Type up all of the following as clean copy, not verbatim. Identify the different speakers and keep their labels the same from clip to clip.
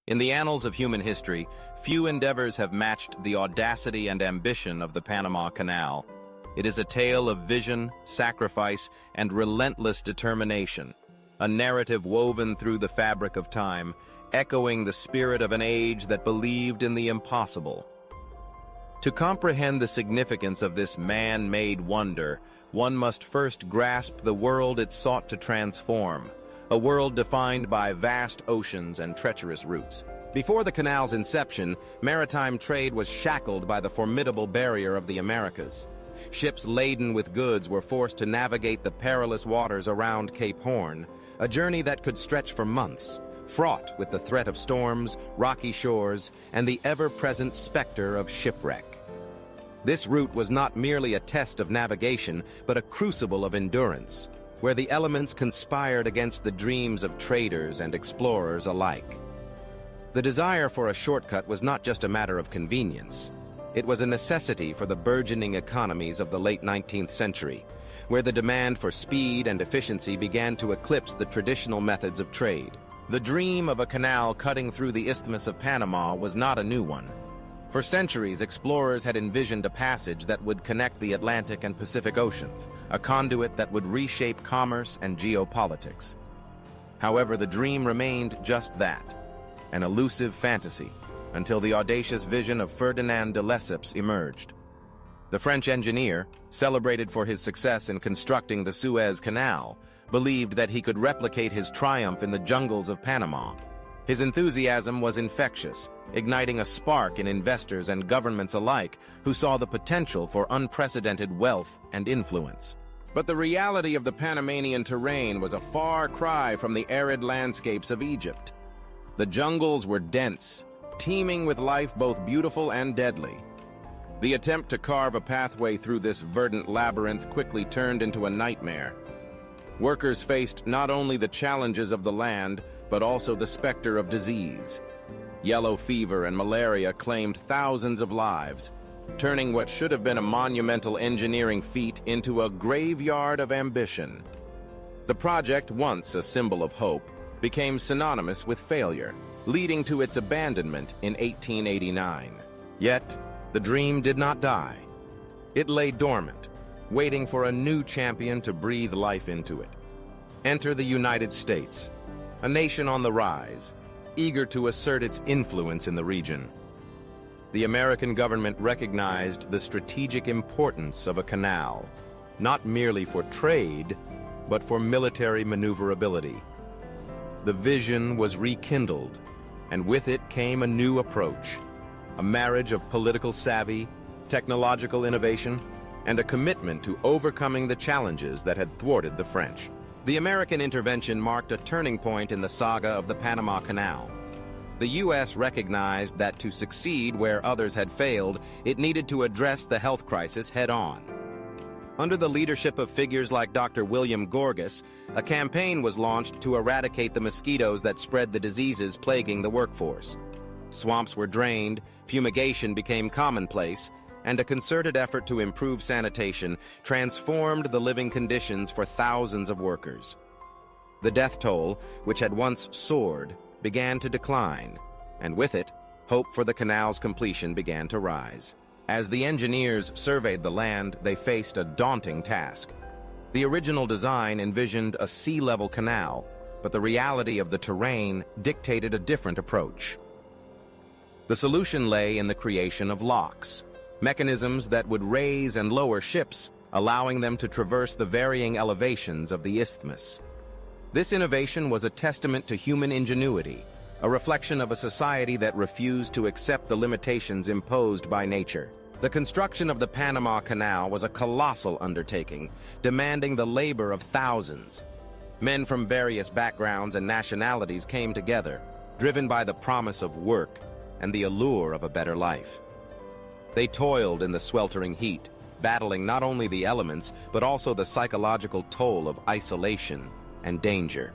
Speaker 1: In the annals of human history, few endeavors have matched the audacity and ambition of the Panama Canal. It is a tale of vision, sacrifice, and relentless determination, a narrative woven through the fabric of time, echoing the spirit of an age that believed in the impossible. To comprehend the significance of this man-made wonder, one must first grasp the world it sought to transform, a world defined by vast oceans and treacherous routes. Before the canal's inception, maritime trade was shackled by the formidable barrier of the Americas. Ships laden with goods were forced to navigate the perilous waters around Cape Horn, a journey that could stretch for months, fraught with the threat of storms, rocky shores, and the ever-present specter of shipwreck. This route was not merely a test of navigation, but a crucible of endurance, where the elements conspired against the dreams of traders and explorers alike. The desire for a shortcut was not just a matter of convenience. It was a necessity for the burgeoning economies of the late 19th century, where the demand for speed and efficiency began to eclipse the traditional methods of trade. The dream of a canal cutting through the Isthmus of Panama was not a new one. For centuries, explorers had envisioned a passage that would connect the Atlantic and Pacific Oceans, a conduit that would reshape commerce and geopolitics. However, the dream remained just that, an elusive fantasy, until the audacious vision of Ferdinand de Lesseps emerged. The French engineer, celebrated for his success in constructing the Suez Canal, believed that he could replicate his triumph in the jungles of Panama. His enthusiasm was infectious, igniting a spark in investors and governments alike who saw the potential for unprecedented wealth and influence. But the reality of the Panamanian terrain was a far cry from the arid landscapes of Egypt. The jungles were dense, teeming with life both beautiful and deadly. The attempt to carve a pathway through this verdant labyrinth quickly turned into a nightmare. Workers faced not only the challenges of the land, but also the specter of disease. Yellow fever and malaria claimed thousands of lives, turning what should have been a monumental engineering feat into a graveyard of ambition. The project, once a symbol of hope, became synonymous with failure, leading to its abandonment in 1889. Yet, the dream did not die. It lay dormant, waiting for a new champion to breathe life into it. Enter the United States, a nation on the rise, eager to assert its influence in the region. The American government recognized the strategic importance of a canal, not merely for trade, but for military maneuverability. The vision was rekindled, and with it came a new approach, a marriage of political savvy, technological innovation, and a commitment to overcoming the challenges that had thwarted the French. The American intervention marked a turning point in the saga of the Panama Canal. The U.S. recognized that to succeed where others had failed, it needed to address the health crisis head-on. Under the leadership of figures like Dr. William Gorgas, a campaign was launched to eradicate the mosquitoes that spread the diseases plaguing the workforce. Swamps were drained, fumigation became commonplace, and a concerted effort to improve sanitation transformed the living conditions for thousands of workers. The death toll, which had once soared, began to decline, and with it, hope for the canal's completion began to rise. As the engineers surveyed the land, they faced a daunting task. The original design envisioned a sea-level canal, but the reality of the terrain dictated a different approach. The solution lay in the creation of locks, mechanisms that would raise and lower ships, allowing them to traverse the varying elevations of the isthmus. This innovation was a testament to human ingenuity, a reflection of a society that refused to accept the limitations imposed by nature. The construction of the Panama Canal was a colossal undertaking, demanding the labor of thousands. Men from various backgrounds and nationalities came together, driven by the promise of work and the allure of a better life. They toiled in the sweltering heat, battling not only the elements, but also the psychological toll of isolation and danger.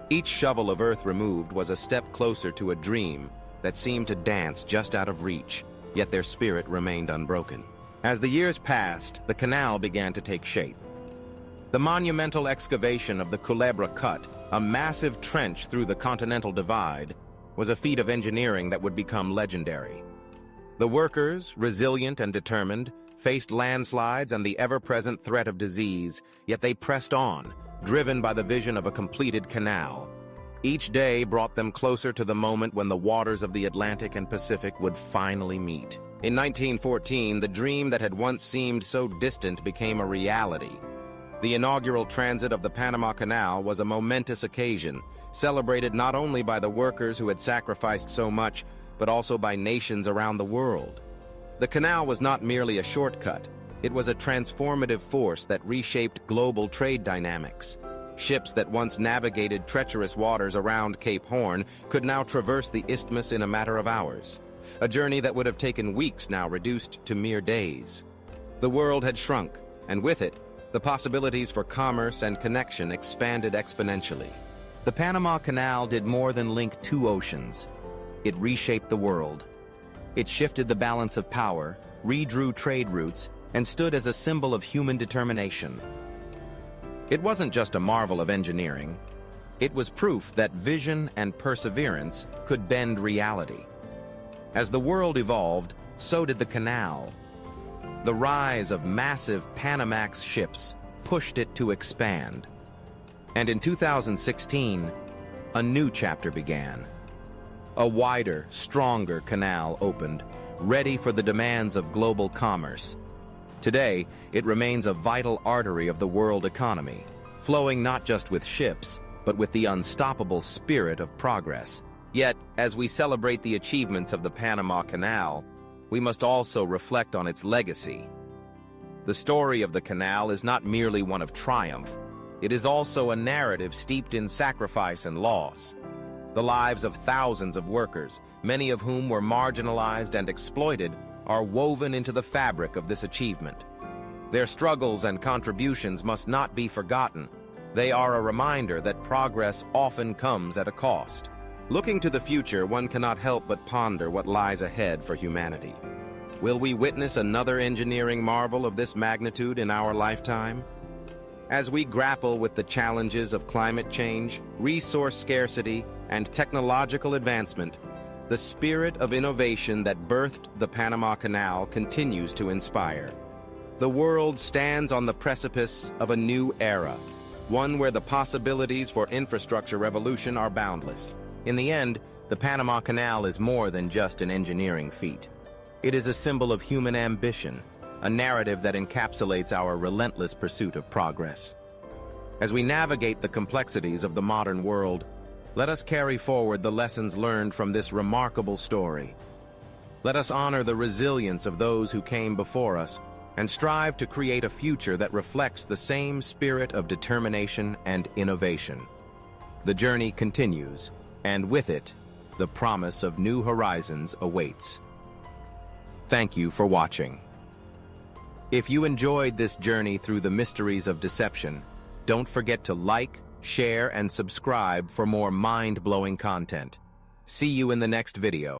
Speaker 1: Each shovel of earth removed was a step closer to a dream that seemed to dance just out of reach, yet their spirit remained unbroken. As the years passed, the canal began to take shape. The monumental excavation of the Culebra Cut, a massive trench through the Continental Divide, was a feat of engineering that would become legendary. The workers, resilient and determined, faced landslides and the ever-present threat of disease, yet they pressed on, driven by the vision of a completed canal. Each day brought them closer to the moment when the waters of the Atlantic and Pacific would finally meet. In 1914, the dream that had once seemed so distant became a reality. The inaugural transit of the Panama Canal was a momentous occasion, celebrated not only by the workers who had sacrificed so much, but also by nations around the world. The canal was not merely a shortcut, it was a transformative force that reshaped global trade dynamics. Ships that once navigated treacherous waters around Cape Horn could now traverse the isthmus in a matter of hours. A journey that would have taken weeks now reduced to mere days. The world had shrunk, and with it, the possibilities for commerce and connection expanded exponentially. The Panama Canal did more than link two oceans. It reshaped the world. It shifted the balance of power, redrew trade routes, and stood as a symbol of human determination. It wasn't just a marvel of engineering. It was proof that vision and perseverance could bend reality. As the world evolved, so did the canal. The rise of massive Panamax ships pushed it to expand. And in 2016, a new chapter began. A wider, stronger canal opened, ready for the demands of global commerce. Today, it remains a vital artery of the world economy, flowing not just with ships, but with the unstoppable spirit of progress. Yet, as we celebrate the achievements of the Panama Canal, we must also reflect on its legacy. The story of the canal is not merely one of triumph. It is also a narrative steeped in sacrifice and loss. The lives of thousands of workers, many of whom were marginalized and exploited, are woven into the fabric of this achievement. Their struggles and contributions must not be forgotten. They are a reminder that progress often comes at a cost. Looking to the future, one cannot help but ponder what lies ahead for humanity. Will we witness another engineering marvel of this magnitude in our lifetime? As we grapple with the challenges of climate change, resource scarcity, and technological advancement, the spirit of innovation that birthed the Panama Canal continues to inspire. The world stands on the precipice of a new era, one where the possibilities for infrastructure revolution are boundless. In the end, the Panama Canal is more than just an engineering feat. It is a symbol of human ambition, a narrative that encapsulates our relentless pursuit of progress. As we navigate the complexities of the modern world, let us carry forward the lessons learned from this remarkable story. Let us honor the resilience of those who came before us and strive to create a future that reflects the same spirit of determination and innovation. The journey continues, and with it, the promise of new horizons awaits. Thank you for watching. If you enjoyed this journey through the mysteries of deception, don't forget to like, share, and subscribe for more mind-blowing content. See you in the next video.